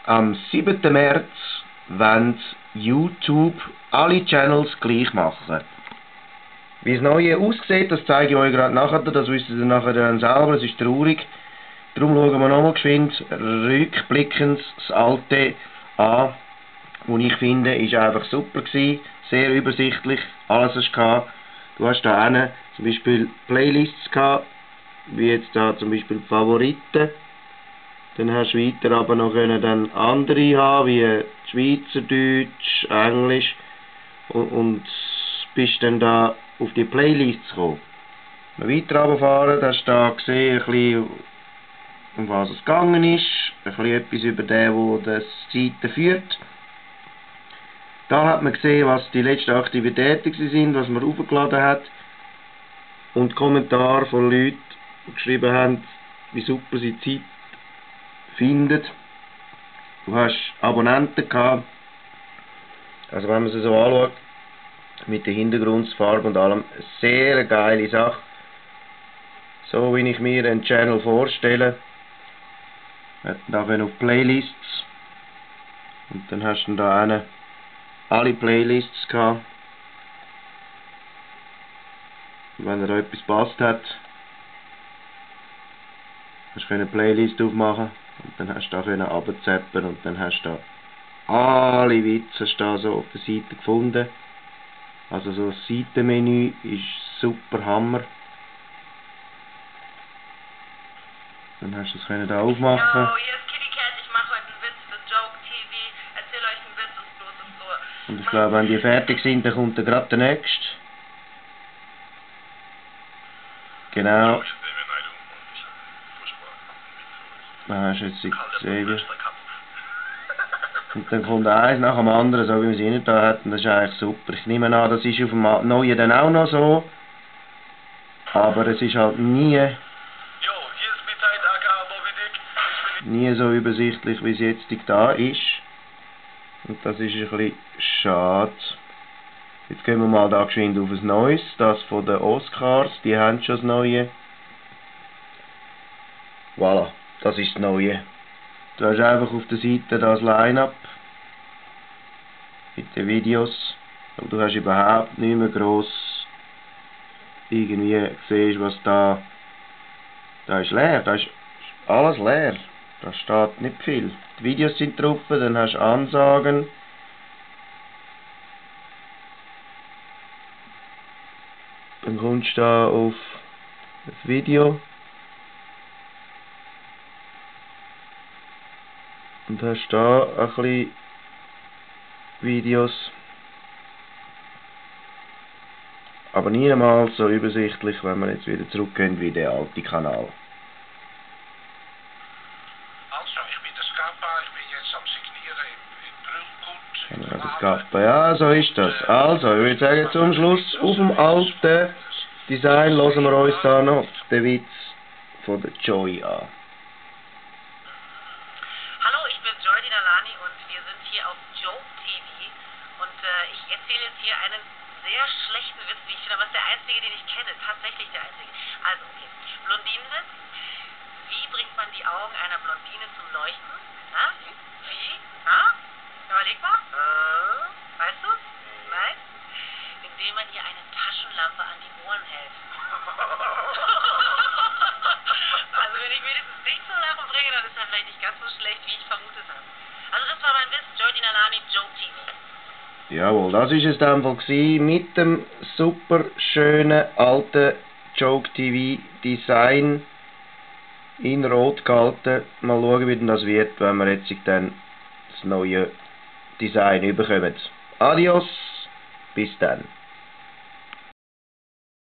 Am 7. März wollen YouTube alle Channels gleich machen. Wie das Neue aussieht, das zeige ich euch gerade nachher, das wisst ihr nachher dann selber, es ist traurig. Darum schauen wir nochmal geschwind rückblickend das Alte an, und ich finde, ist einfach super gewesen, sehr übersichtlich, alles hast du. Du hast da hinten zum Beispiel Playlists gehabt, wie jetzt da zum Beispiel Favoriten. Dann hast du weiter aber noch dann andere haben, wie Schweizerdeutsch, Englisch, und bist dann da auf die Playlists gekommen. Wenn wir weiter runterfahren, hast du da gesehen, ein bisschen, um was es gegangen ist, ein bisschen etwas über den, der die Seite führt. Da hat man gesehen, was die letzten Aktivitäten sind, was man aufgeladen hat, und Kommentare von Leuten, die geschrieben haben, wie super sie die Zeit finden. Du hast Abonnenten gehabt, also wenn man sie so anschaut, mit der Hintergrundfarbe und allem, eine sehr geile Sache. So wie ich mir einen Channel vorstelle. Wir hatten da auf Playlists, und dann hast du da eine alle Playlists gehabt. Und wenn da etwas passt hat, hast du eine Playlist aufmachen, und dann hast du da runterzappen, und dann hast du da alle Witze da so auf der Seite gefunden. Also so das Seitenmenü ist super Hammer. Dann hast du das da aufmachen. Yo, hier ist Kitty Cat, ich mache heute einen Witz für Joke TV, erzähl euch einen Witz und bloß und so. Und ich glaube, wenn die fertig sind, dann kommt dann gerade der nächste. Genau. Dann hast du jetzt gesehen. Und dann kommt eins nach dem anderen, so wie wir es nicht da hatten. Das ist eigentlich super. Ich nehme an, das ist auf dem Neuen dann auch noch so. Aber es ist halt nie so übersichtlich, wie es jetzt da ist. Und das ist ein bisschen schade. Jetzt gehen wir mal da geschwind auf ein neues. Das von den Oscars, die haben schon das Neue. Voilà, das ist das Neue. Du hast einfach auf der Seite das Line-Up mit den Videos, aber du hast überhaupt nicht mehr gross irgendwie gesehen, was da ist leer, da ist alles leer, da steht nicht viel. Die Videos sind drauf, dann hast du Ansagen, dann kommst du da auf das Video und hast da ein bisschen Videos, aber niemals so übersichtlich, wenn wir jetzt wieder zurückgehen wie der alte Kanal. Also, ich bin der Skapa, ich bin jetzt am Signieren in Brüllgut. Das Kappa, ja, so ist das. Also, ich würde sagen, zum Schluss auf dem alten Design hören wir uns da noch den Witz von der Joy an. Hallo, ich bin Joy Dinalani und wir sind hier auf Joke TV und ich erzähle jetzt hier einen sehr schlechten Witz, wie ich finde, aber es ist der einzige, den ich kenne, tatsächlich der einzige. Also, okay, Blondinenwitz. Wie bringt man die Augen einer Blondine zum Leuchten? Na? Wie? Na? Überleg mal. Weißt du? Nein? Indem man ihr eine Taschenlampe an die Ohren hält. Also wenn ich wenigstens nicht zum Lachen bringe, dann ist er vielleicht nicht ganz so schlecht, wie ich vermutet habe. Also das war mein Witz, Joy Dinalani, Joke TV. Jawohl, das war es dann wohl mit dem super schönen alten Joke TV Design in Rot gehalten. Mal schauen, wie denn das wird, wenn wir jetzt dann das neue Design bekommen. Adios, bis dann.